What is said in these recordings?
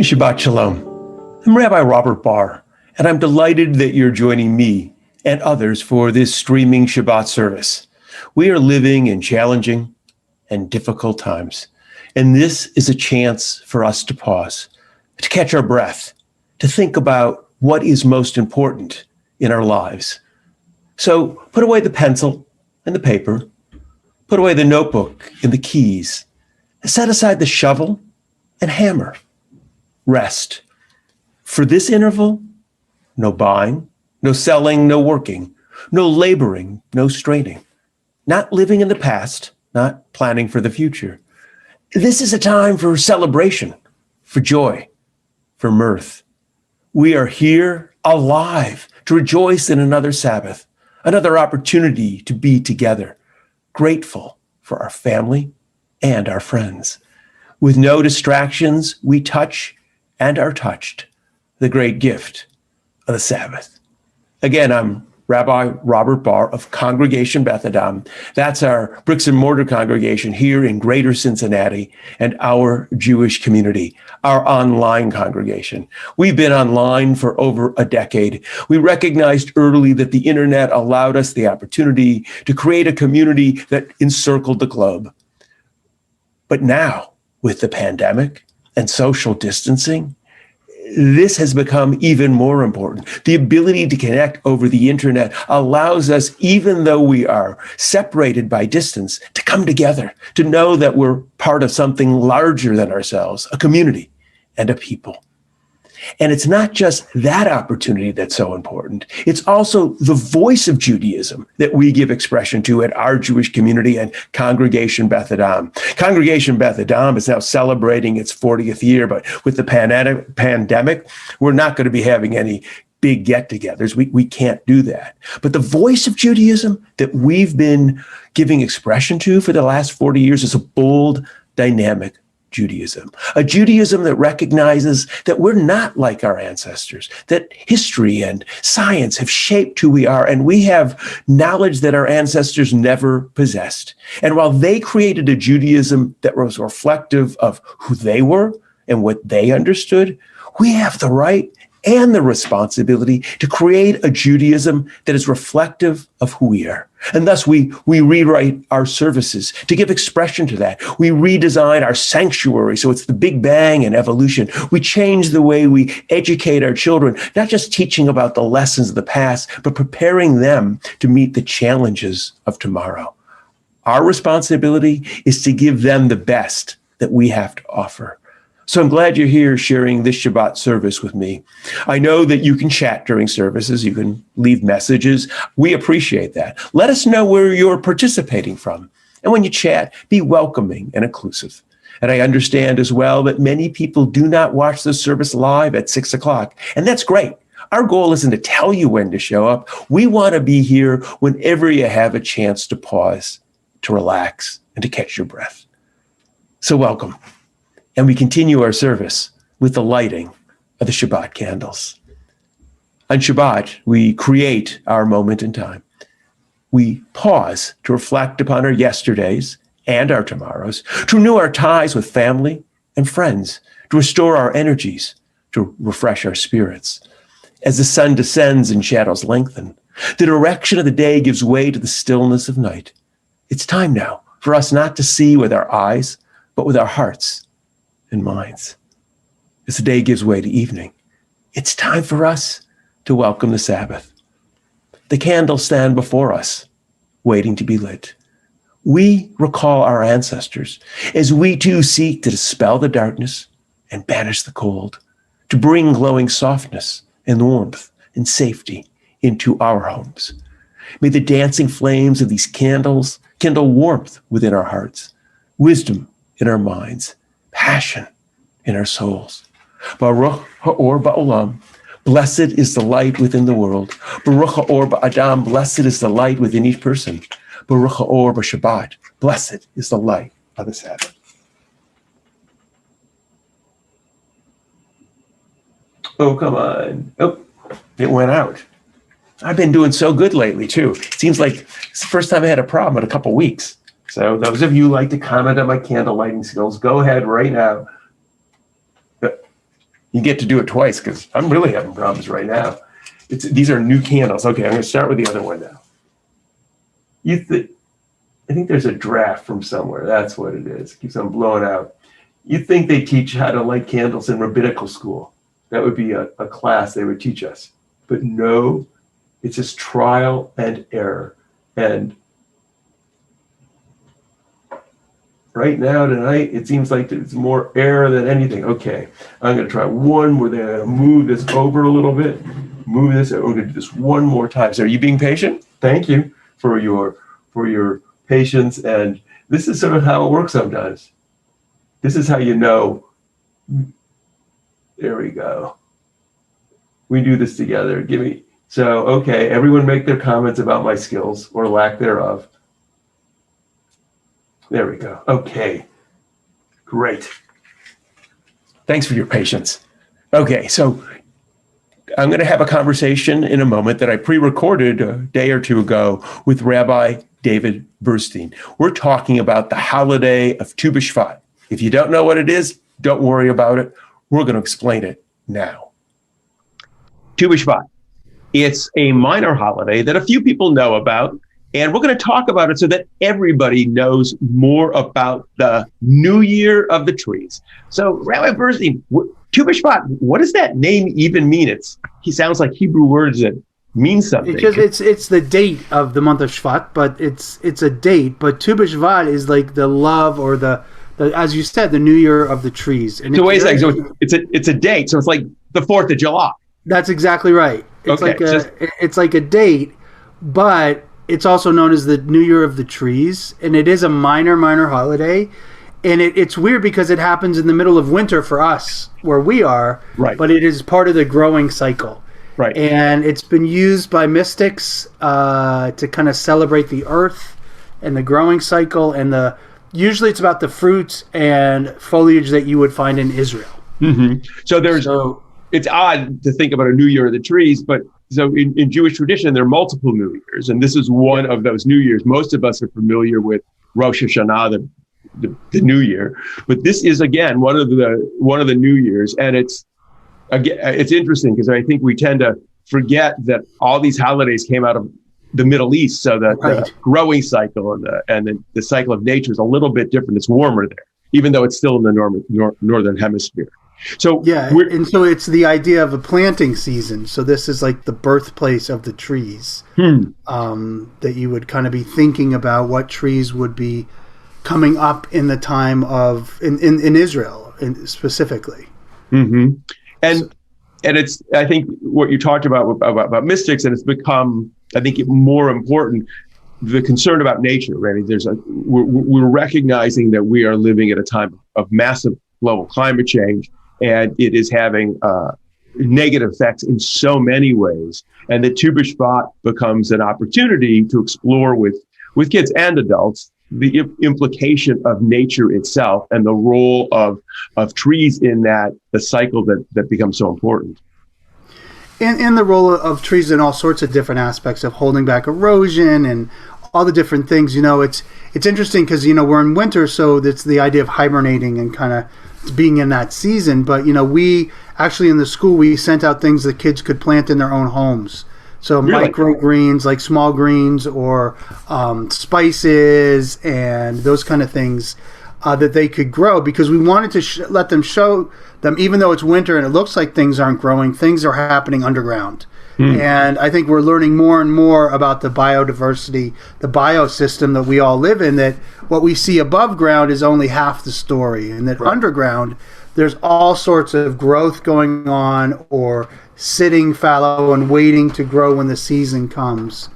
Shabbat Shalom. I'm Rabbi Robert Barr, and I'm delighted that you're joining me and others for this streaming Shabbat service. We are living in challenging and difficult times, and this is a chance for us to pause, to catch our breath, to think about what is most important in our lives. So put away the pencil and the paper, put away the notebook and the keys, set aside the shovel and hammer. Rest. For this interval, no buying, no selling, no working, no laboring, no straining, not living in the past, not planning for the future. This is a time for celebration, for joy, for mirth. We are here alive to rejoice in another Sabbath, another opportunity to be together, grateful for our family and our friends. With no distractions, we touch and are touched, the great gift of the Sabbath. Again, I'm Rabbi Robert Barr of Congregation Beth Adam. That's our bricks and mortar congregation here in Greater Cincinnati and our Jewish community, our online congregation. We've been online for over a decade. We recognized early that the internet allowed us the opportunity to create a community that encircled the globe. But now, with the pandemic and social distancing, this has become even more important. The ability to connect over the internet allows us, even though we are separated by distance, to come together, to know that we're part of something larger than ourselves, a community and a people. And it's not just that opportunity that's so important. It's also the voice of Judaism that we give expression to at our Jewish community and Congregation Beth Adam. Congregation Beth Adam is now celebrating its 40th year, but with the pandemic, we're not going to be having any big get-togethers. We can't do that. But the voice of Judaism that we've been giving expression to for the last 40 years is a bold, dynamic Judaism, a Judaism that recognizes that we're not like our ancestors, that history and science have shaped who we are, and we have knowledge that our ancestors never possessed. And while they created a Judaism that was reflective of who they were and what they understood, we have the right and the responsibility to create a Judaism that is reflective of who we are. And thus we rewrite our services to give expression to that. We redesign our sanctuary so it's the Big Bang and evolution. We change the way we educate our children, not just teaching about the lessons of the past, but preparing them to meet the challenges of tomorrow. Our responsibility is to give them the best that we have to offer. So I'm glad you're here sharing this Shabbat service with me. I know that you can chat during services. You can leave messages. We appreciate that. Let us know where you're participating from. And when you chat, be welcoming and inclusive. And I understand as well that many people do not watch the service live at 6 o'clock. And that's great. Our goal isn't to tell you when to show up. We want to be here whenever you have a chance to pause, to relax, and to catch your breath. So welcome. And we continue our service with the lighting of the Shabbat candles. On Shabbat, we create our moment in time. We pause to reflect upon our yesterdays and our tomorrows, to renew our ties with family and friends, to restore our energies, to refresh our spirits. As the sun descends and shadows lengthen, the direction of the day gives way to the stillness of night. It's time now for us not to see with our eyes, but with our hearts and minds. As the day gives way to evening, it's time for us to welcome the Sabbath. The candles stand before us, waiting to be lit. We recall our ancestors as we too seek to dispel the darkness and banish the cold, to bring glowing softness and warmth and safety into our homes. May the dancing flames of these candles kindle warmth within our hearts, wisdom in our minds, passion in our souls. Baruch ha'or ba'olam, blessed is the light within the world. Baruch ha'or ba'adam, blessed is the light within each person. Baruch ha'or b'Shabbat, blessed is the light of the Sabbath. Oh, come on. Oh, it went out. I've been doing so good lately, too. It seems like it's the first time I had a problem in a couple weeks. So those of you who like to comment on my candle lighting skills, go ahead right now. You get to do it twice because I'm really having problems right now. These are new candles. Okay, I'm going to start with the other one now. I think there's a draft from somewhere. That's what it is. It keeps on blowing out. You'd think they teach how to light candles in rabbinical school. That would be a class they would teach us. But no, it's just trial and error. And right now, tonight, it seems like there's more error than anything. Okay, I'm going to try one more. Then I'm going to move this over a little bit. Move this. We're going to do this one more time. So are you being patient? Thank you for your patience. And this is sort of how it works sometimes. This is how you know. There we go. We do this together. So, okay, everyone make their comments about my skills or lack thereof. There we go. Okay, great. Thanks for your patience. Okay, so I'm going to have a conversation in a moment that I pre-recorded a day or two ago with Rabbi David Burstein. We're talking about the holiday of Tu BShevat. If you don't know what it is, don't worry about it. We're going to explain it now. Tu BShevat. It's a minor holiday that a few people know about, and we're going to talk about it so that everybody knows more about the New Year of the Trees. So, Rabbi Burstein, Tu BShevat, what does that name even mean? He sounds like Hebrew words that mean something. It's the date of the month of Shvat, but it's a date. But Tu BShevat is like the love or the as you said, the New Year of the Trees. And so wait a second. So it's a date. So it's like the 4th of July. That's exactly right. It's like a date, but it's also known as the New Year of the Trees, and it is a minor holiday. And it's weird because it happens in the middle of winter for us, where we are, right? But it is part of the growing cycle. Right. And it's been used by mystics to kind of celebrate the earth and the growing cycle, and usually it's about the fruits and foliage that you would find in Israel. Mm-hmm. So it's odd to think about a New Year of the Trees, but so in Jewish tradition, there are multiple New Years, and this is one of those New Years. Most of us are familiar with Rosh Hashanah, the New Year, but this is again one of the New Years, and it's interesting because I think we tend to forget that all these holidays came out of the Middle East, so the growing cycle and the cycle of nature is a little bit different. It's warmer there, even though it's still in the northern hemisphere. So and so it's the idea of a planting season. So this is like the birthplace of the trees, that you would kind of be thinking about what trees would be coming up in the time of in Israel specifically. Mm-hmm. And it's, I think what you talked about mystics, and it's become, I think, more important, the concern about nature, right? We're recognizing that we are living at a time of massive global climate change, and it is having negative effects in so many ways. And that Tu BShevat becomes an opportunity to explore with kids and adults the implication of nature itself and the role of trees in the cycle that becomes so important. And the role of trees in all sorts of different aspects of holding back erosion and all the different things. It's interesting because, we're in winter, so it's the idea of hibernating and kind of being in that season. But, we actually in the school, we sent out things that kids could plant in their own homes. So really? Microgreens, like small greens or spices and those kind of things that they could grow, because we wanted to let them show them, even though it's winter and it looks like things aren't growing, things are happening underground. And I think we're learning more and more about the biodiversity, the biosystem that we all live in, that what we see above ground is only half the story, and that underground there's all sorts of growth going on or sitting fallow and waiting to grow when the season comes.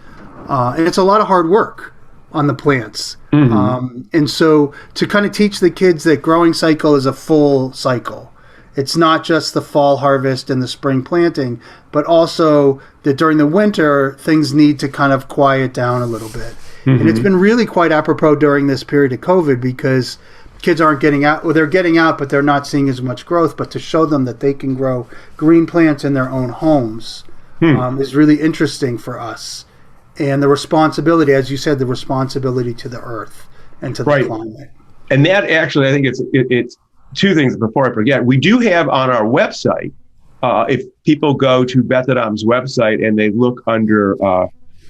And it's a lot of hard work on the plants. And so to kind of teach the kids that growing cycle is a full cycle. It's not just the fall harvest and the spring planting, but also that during the winter, things need to kind of quiet down a little bit. And it's been really quite apropos during this period of COVID, because kids aren't getting out. Well, they're getting out, but they're not seeing as much growth. But to show them that they can grow green plants in their own homes is really interesting for us. And the responsibility, as you said, the responsibility to the earth and to the climate. And that actually, I think it's two things before I forget. We do have on our website, if people go to Beth Adam's website and they look under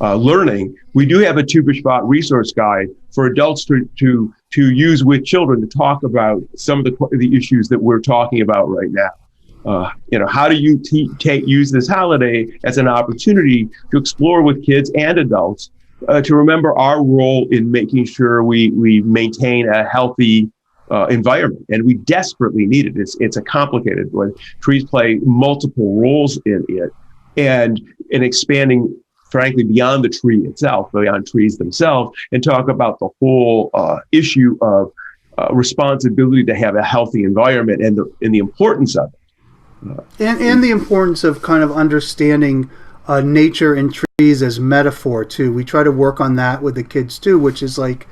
learning, we do have a Tu BShevat resource guide for adults to use with children to talk about some of the issues that we're talking about right now. How do you use this holiday as an opportunity to explore with kids and adults to remember our role in making sure we maintain a healthy environment, and we desperately need it. It's a complicated one. Trees play multiple roles in it, and in expanding, frankly, beyond the tree itself, beyond trees themselves, and talk about the whole issue of responsibility to have a healthy environment and the importance of it. And the importance of kind of understanding nature and trees as metaphor too. We try to work on that with the kids too, which is like,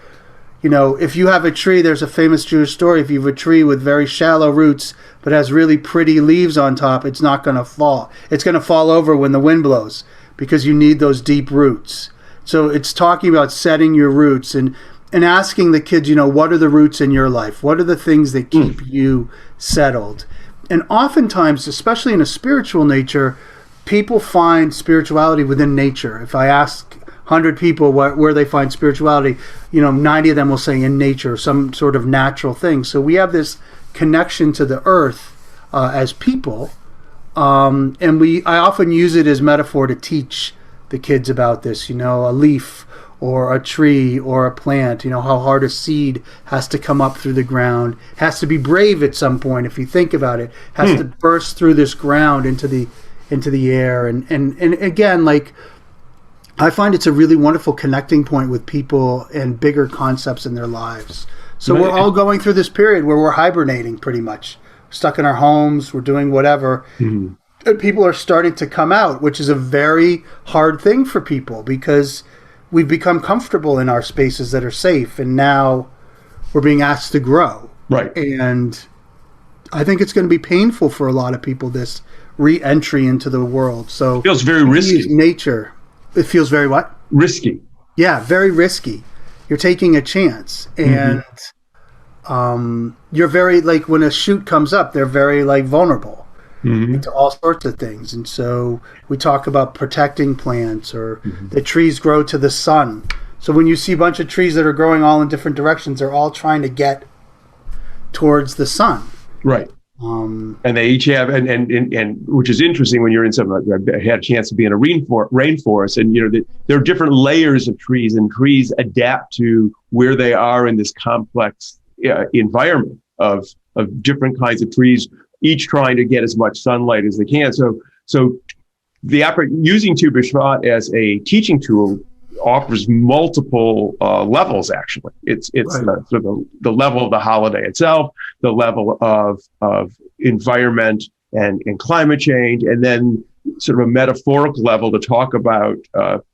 if you have a tree, there's a famous Jewish story. If you have a tree with very shallow roots but has really pretty leaves on top, it's not going to fall. It's going to fall over when the wind blows because you need those deep roots. So it's talking about setting your roots and asking the kids, what are the roots in your life? What are the things that keep you settled? And oftentimes, especially in a spiritual nature, people find spirituality within nature. If I ask 100 people where they find spirituality, 90 of them will say in nature, some sort of natural thing. So we have this connection to the earth as people, and I often use it as metaphor to teach the kids about this. A leaf or a tree or a plant. How hard a seed has to come up through the ground, has to be brave at some point. If you think about it, has to burst through this ground into the air, and again, like, I find it's a really wonderful connecting point with people and bigger concepts in their lives. So we're all going through this period where we're hibernating pretty much. Stuck in our homes, we're doing whatever. Mm-hmm. And people are starting to come out, which is a very hard thing for people because we've become comfortable in our spaces that are safe, and now we're being asked to grow. Right. And I think it's going to be painful for a lot of people, this re-entry into the world. So it feels very risky. Nature. It feels very what? Risky. Yeah, very risky. You're taking a chance. And you're very, like, when a shoot comes up, they're very, like, vulnerable to all sorts of things. And so we talk about protecting plants, or the trees grow to the sun. So when you see a bunch of trees that are growing all in different directions, they're all trying to get towards the sun. Right. And they each have, and which is interesting when you're in something like, I had a chance to be in a rainforest, and there are different layers of trees, and trees adapt to where they are in this complex environment of different kinds of trees, each trying to get as much sunlight as they can. So using Tu BShevat as a teaching tool offers multiple levels. Actually, it's right. the level of the holiday itself, the level of environment and climate change, and then sort of a metaphorical level to talk about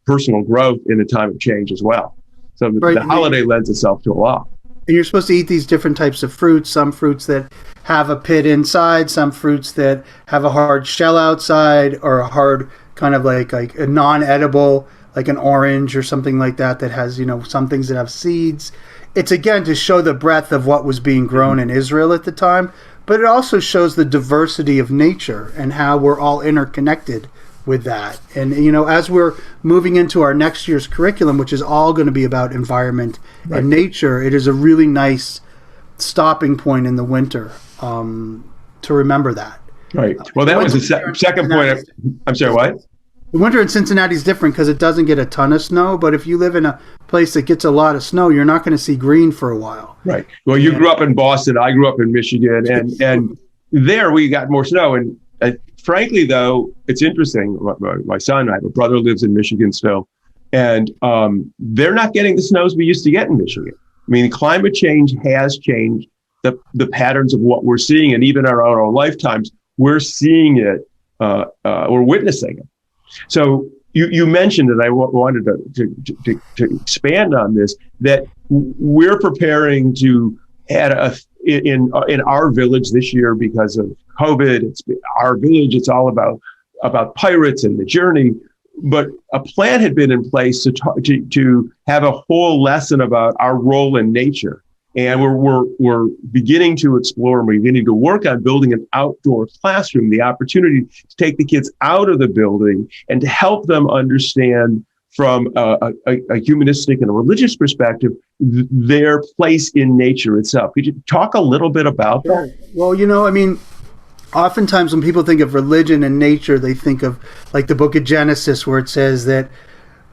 personal growth in a time of change as well. So right. The holiday lends itself to a lot. And you're supposed to eat these different types of fruits. Some fruits that have a pit inside, some fruits that have a hard shell outside, or a hard kind of like a non-edible, like an orange or something like that has, some things that have seeds. It's, again, to show the breadth of what was being grown in Israel at the time, but it also shows the diversity of nature and how we're all interconnected with that. And, as we're moving into our next year's curriculum, which is all going to be about environment and nature, it is a really nice stopping point in the winter to remember that. Right. Well, that was the second point. I'm sorry, what? The winter in Cincinnati is different because it doesn't get a ton of snow, but if you live in a place that gets a lot of snow, you're not going to see green for a while. Right. Well, you grew up in Boston. I grew up in Michigan, and there we got more snow. And frankly, though, it's interesting. My son, I have a brother who lives in Michigan still, and they're not getting the snows we used to get in Michigan. I mean, climate change has changed the patterns of what we're seeing, and even in our own lifetimes, we're seeing it, we're witnessing it. So you mentioned, and I wanted to expand on this, that we're preparing to add in our village this year because of COVID. It's our village. It's all about pirates and the journey. But a plan had been in place to have a whole lesson about our role in nature And we're beginning to explore and we're beginning to work on building an outdoor classroom, the opportunity to take the kids out of the building and to help them understand from a humanistic and a religious perspective, their place in nature itself. Could you talk a little bit about that? Well, oftentimes when people think of religion and nature, they think of like the book of Genesis, where it says that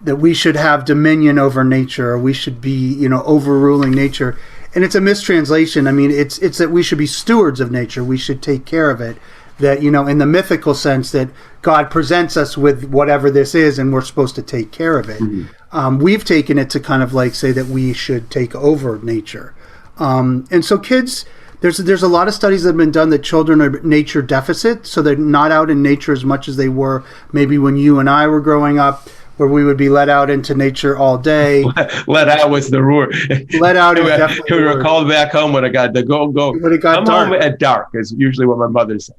we should have dominion over nature, or we should be, overruling nature. And it's a mistranslation. I mean, it's that we should be stewards of nature. We should take care of it. That, in the mythical sense that God presents us with whatever this is and we're supposed to take care of it. Mm-hmm. We've taken it to kind of like say that we should take over nature. And so kids, there's a lot of studies that have been done that children are nature deficit. So they're not out in nature as much as they were maybe when you and I were growing up, where we would be let out into nature all day. Let out was the word. Let out is definitely we were called back home when it got the go. When it got Come dark. home at dark is usually what my mother said.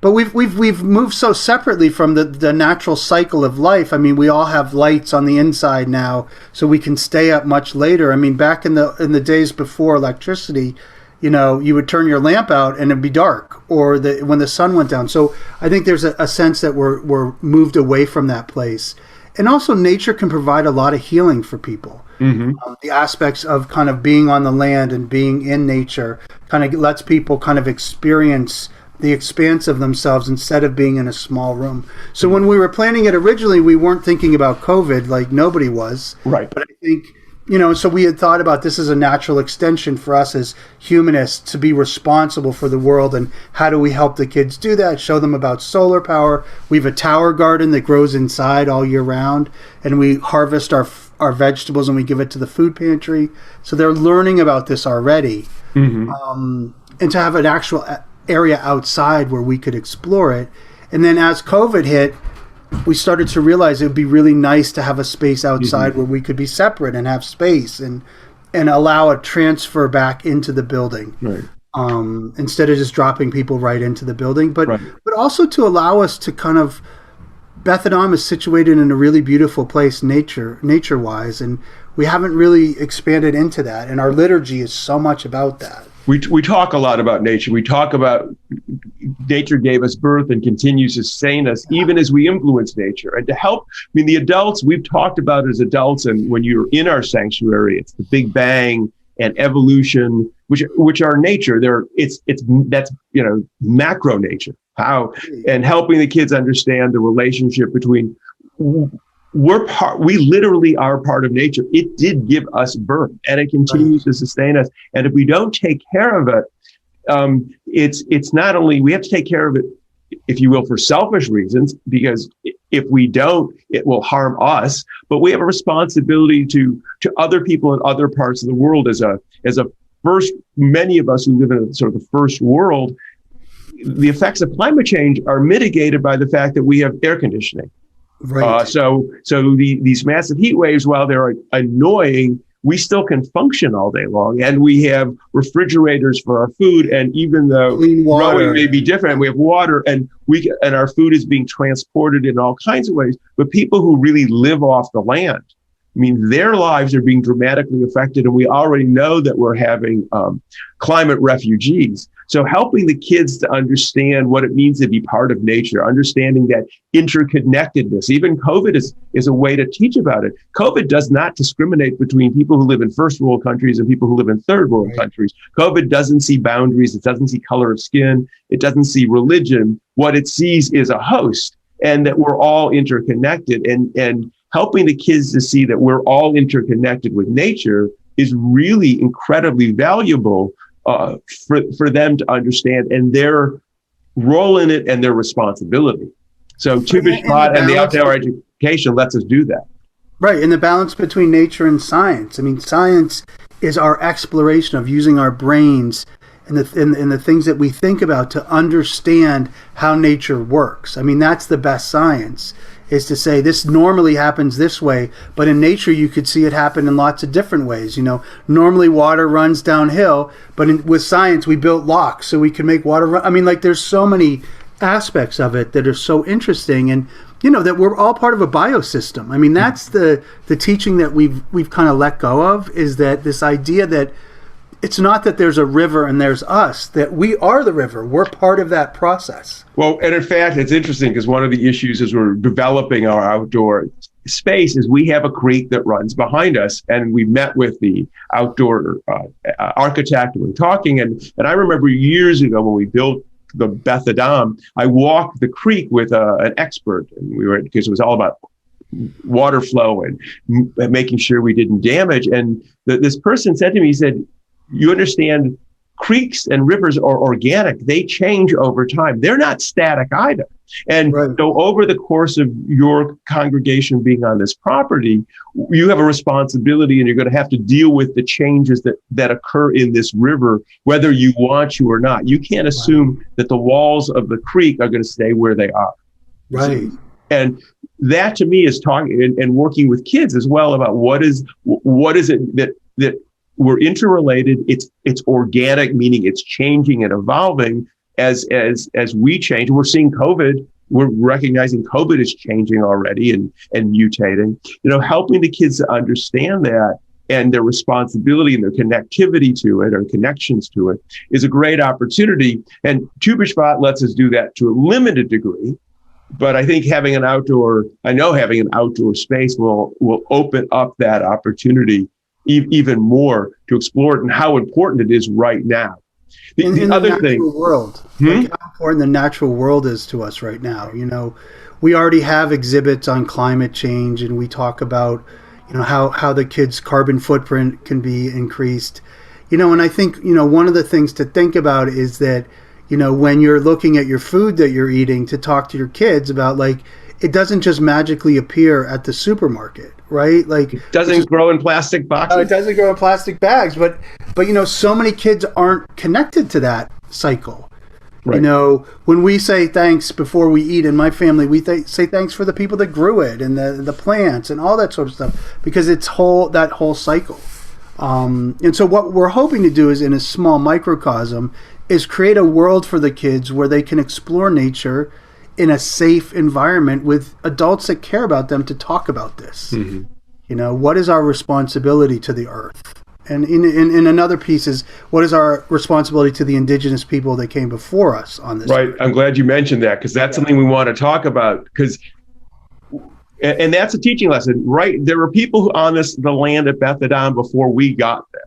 But we've moved so separately from the natural cycle of life. I mean, we all have lights on the inside now, so we can stay up much later. I mean, back in the days before electricity, you would turn your lamp out and it'd be dark, or when the sun went down. So I think there's a sense that we're moved away from that place. And also nature can provide a lot of healing for people. Mm-hmm. The aspects of kind of being on the land and being in nature kind of lets people kind of experience the expanse of themselves instead of being in a small room. So when we were planning it originally, we weren't thinking about COVID, like nobody was. Right. But I think, so we had thought about this as a natural extension for us as humanists to be responsible for the world. And how do we help the kids do that? Show them about solar power. We have a tower garden that grows inside all year round. And we harvest our vegetables and we give it to the food pantry. So they're learning about this already. Mm-hmm. And to have an actual area outside where we could explore it. And then as COVID hit, we started to realize it would be really nice to have a space outside mm-hmm. where we could be separate and have space and allow a transfer back into the building. Right. Instead of just dropping people right into the building, but also to allow us to kind of, Beth and Am is situated in a really beautiful place nature-wise, and we haven't really expanded into that. And our liturgy is so much about that. We talk a lot about nature. We talk about nature gave us birth and continues to sustain us, even as we influence nature. And to help, the adults, we've talked about as adults, and when you're in our sanctuary, it's the Big Bang and evolution, which are nature. That's macro nature. How and helping the kids understand the relationship between. We literally are part of nature. It did give us birth and it continues to sustain us. And if we don't take care of it, it's not only, we have to take care of it, if you will, for selfish reasons, because if we don't, it will harm us, but we have a responsibility to other people in other parts of the world as a first, many of us who live in sort of the first world, the effects of climate change are mitigated by the fact that we have air conditioning. Right. So these massive heat waves, while they're annoying, we still can function all day long, and we have refrigerators for our food. And even though growing may be different, we have water, and our food is being transported in all kinds of ways. But people who really live off the land, their lives are being dramatically affected, and we already know that we're having climate refugees. So helping the kids to understand what it means to be part of nature, understanding that interconnectedness, even COVID is a way to teach about it. COVID does not discriminate between people who live in first world countries and people who live in third world countries. COVID doesn't see boundaries. It doesn't see color of skin. It doesn't see religion. What it sees is a host, and that we're all interconnected, and helping the kids to see that we're all interconnected with nature is really incredibly valuable for them to understand, and their role in it and their responsibility. So Tu BShevat and the outdoor education lets us do that. Right, and the balance between nature and science. Science is our exploration of using our brains and the things that we think about to understand how nature works. That's the best science, is to say this normally happens this way, but in nature you could see it happen in lots of different ways. Normally water runs downhill, but with science we built locks so we can make water run. There's so many aspects of it that are so interesting, and that we're all part of a biosystem. That's the teaching that we've kind of let go of, is that this idea that it's not that there's a river and there's us, that we are the river. We're part of that process. Well, and in fact, it's interesting because one of the issues as we're developing our outdoor space is we have a creek that runs behind us, and we met with the outdoor architect and we're talking. And I remember years ago when we built the Beth Adam, I walked the creek with an expert, and because it was all about water flow and making sure we didn't damage. And this person said to me, he said, you understand, creeks and rivers are organic. They change over time. They're not static either. And so over the course of your congregation being on this property, you have a responsibility, and you're going to have to deal with the changes that occur in this river, whether you want to or not. You can't assume that the walls of the creek are going to stay where they are. Right. And that to me is talking and working with kids as well about what is it that we're interrelated. It's organic, meaning it's changing and evolving as we change. We're seeing COVID. We're recognizing COVID is changing already and mutating. Helping the kids to understand that and their responsibility and their connectivity to it or connections to it is a great opportunity. And Tu BShevat lets us do that to a limited degree. But I think having an outdoor space will open up that opportunity even more to explore it and how important it is right now. In the natural world, like how important the natural world is to us right now. We already have exhibits on climate change, and we talk about, how the kids' carbon footprint can be increased. And I think, one of the things to think about is that, when you're looking at your food that you're eating, to talk to your kids about, like, it doesn't just magically appear at the supermarket, right? Like, it doesn't grow in plastic boxes. It doesn't grow in plastic bags, but so many kids aren't connected to that cycle. Right. When we say thanks before we eat in my family, we say thanks for the people that grew it and the plants and all that sort of stuff, because it's that whole cycle. And so what we're hoping to do is, in a small microcosm, is create a world for the kids where they can explore nature in a safe environment with adults that care about them to talk about this. Mm-hmm. What is our responsibility to the earth? And in another piece is, what is our responsibility to the indigenous people that came before us on this? Right. Earth? I'm glad you mentioned that, because that's something we want to talk about. And that's a teaching lesson, right? There were people on the land at Beth Adam before we got there.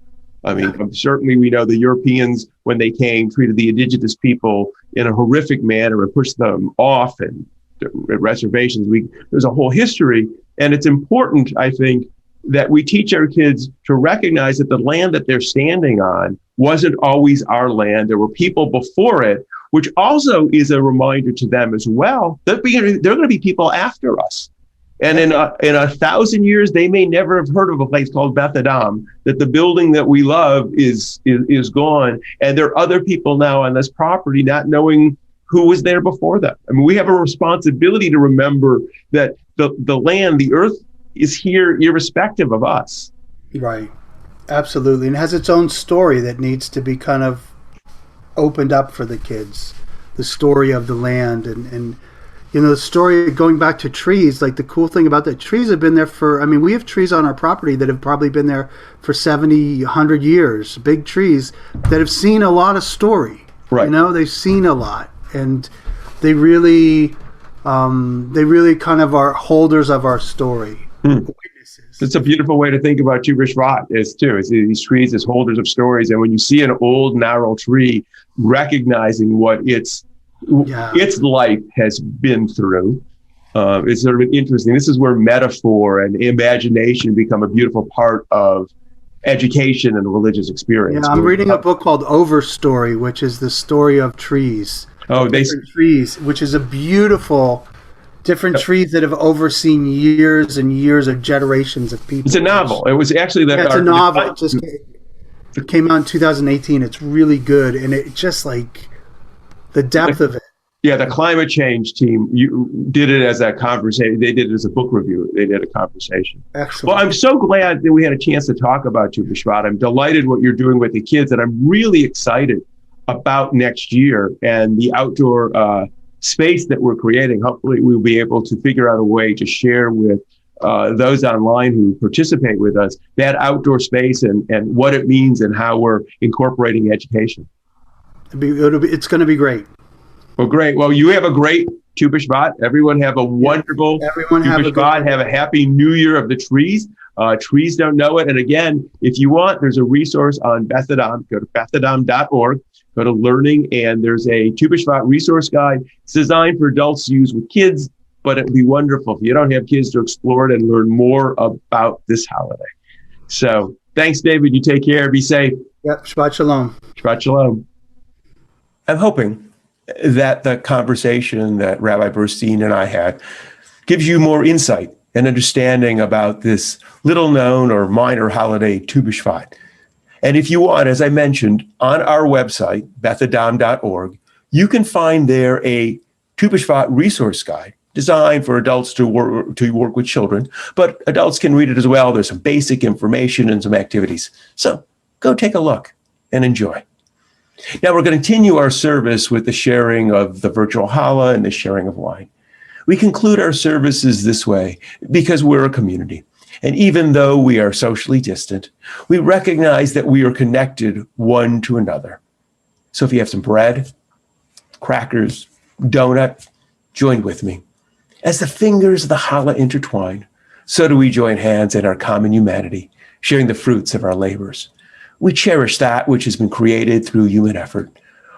I mean, certainly we know the Europeans, when they came, treated the indigenous people in a horrific manner and pushed them off and reservations. There's a whole history. And it's important, I think, that we teach our kids to recognize that the land that they're standing on wasn't always our land. There were people before it, which also is a reminder to them as well that there are going to be people after us. And in 1,000 years, they may never have heard of a place called Beth Adam, that the building that we love is gone. And there are other people now on this property not knowing who was there before them. I mean, we have a responsibility to remember that the land, the earth, is here irrespective of us. Right. Absolutely. And it has its own story that needs to be kind of opened up for the kids. The story of the land and the story going back to trees. Like, the cool thing about that, trees have been there we have trees on our property that have probably been there for 70, 100 years, big trees that have seen a lot of story. Right. They've seen a lot, and they really kind of are holders of our story. Witnesses. It's a beautiful way to think about Tu BShevat is these trees as holders of stories. And when you see an old, narrow tree, recognizing what its life has been through, is sort of interesting. This is where metaphor and imagination become a beautiful part of education and religious experience. Yeah, I'm reading a book called Overstory, which is the story of trees. Trees, which is a beautiful different trees that have overseen years and years of generations of people. It's a novel. It was actually it's a novel. It came out in 2018. It's really good, and it just like the depth of it. Yeah, the climate change team did it as a conversation. They did it as a book review. They did a conversation. Excellent. Well, I'm so glad that we had a chance to talk about Tu BShevat. I'm delighted what you're doing with the kids, and I'm really excited about next year and the outdoor space that we're creating. Hopefully we'll be able to figure out a way to share with those online who participate with us that outdoor space and what it means and how we're incorporating education. It's going to be great. Well, great. Well, you have a great Tu BShevat. Everyone have a wonderful Everyone Tu BShevat. Have a happy New Year of the trees. Trees don't know it. And again, if you want, there's a resource on Beth Adam. Go to bethadam.org. Go to learning, and there's a Tu BShevat resource guide. It's designed for adults to use with kids, but it would be wonderful if you don't have kids to explore it and learn more about this holiday. So thanks, David. You take care. Be safe. Yep. Shabbat shalom. Shabbat shalom. I'm hoping that the conversation that Rabbi Burstein and I had gives you more insight and understanding about this little known or minor holiday, Tu BShevat. And if you want, as I mentioned, on our website, bethadam.org, you can find there a Tu BShevat resource guide designed for adults to work with children, but adults can read it as well. There's some basic information and some activities. So go take a look and enjoy. Now we're going to continue our service with the sharing of the virtual challah and the sharing of wine. We conclude our services this way because we're a community. And even though we are socially distant, we recognize that we are connected one to another. So if you have some bread, crackers, donut, join with me. As the fingers of the challah intertwine, so do we join hands in our common humanity, sharing the fruits of our labors. We cherish that which has been created through human effort.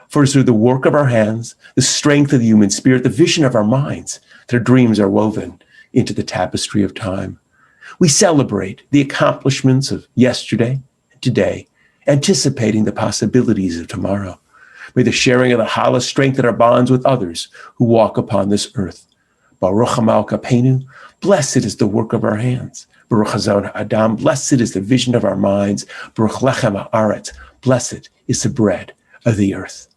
For it's through the work of our hands, the strength of the human spirit, the vision of our minds, that our dreams are woven into the tapestry of time. We celebrate the accomplishments of yesterday and today, anticipating the possibilities of tomorrow. May the sharing of the challah strengthen our bonds with others who walk upon this earth. Baruch Hamal Kapenu, blessed is the work of our hands. Baruch Hazon Adam, blessed is the vision of our minds. Baruch Lechem Haaretz, blessed is the bread of the earth.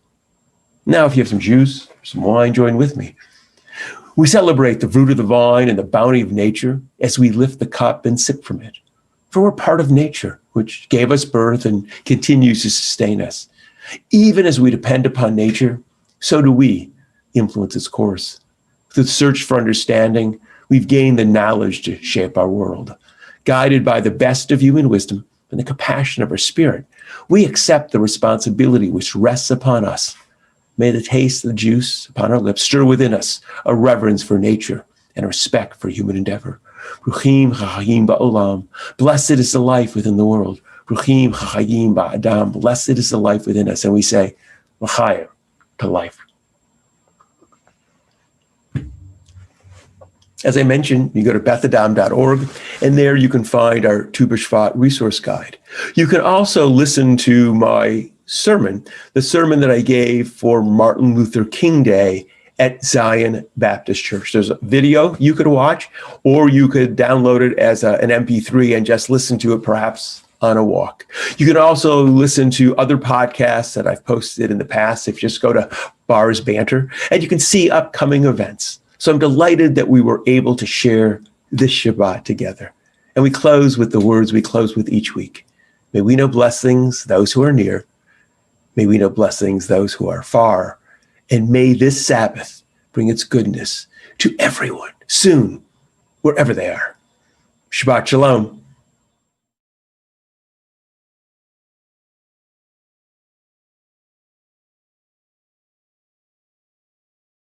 Now, if you have some juice, some wine, join with me. We celebrate the fruit of the vine and the bounty of nature as we lift the cup and sip from it. For we're part of nature, which gave us birth and continues to sustain us. Even as we depend upon nature, so do we influence its course. Through the search for understanding, we've gained the knowledge to shape our world. Guided by the best of human wisdom and the compassion of our spirit, we accept the responsibility which rests upon us. May the taste of the juice upon our lips stir within us a reverence for nature and a respect for human endeavor. Ruchim chachayim ba'olam, blessed is the life within the world. Ruchim chachayim ba'adam, blessed is the life within us. And we say, l'chaim, to life. As I mentioned, you go to bethadam.org, and there you can find our Tu BShevat resource guide. You can also listen to my sermon, the sermon that I gave for Martin Luther King Day at Zion Baptist Church. There's a video you could watch, or you could download it as an MP3 and just listen to it perhaps on a walk. You can also listen to other podcasts that I've posted in the past. If you just go to Bars Banter, and you can see upcoming events. So I'm delighted that we were able to share this Shabbat together. And we close with the words we close with each week. May we know blessings, those who are near. May we know blessings, those who are far. And may this Sabbath bring its goodness to everyone soon, wherever they are. Shabbat Shalom.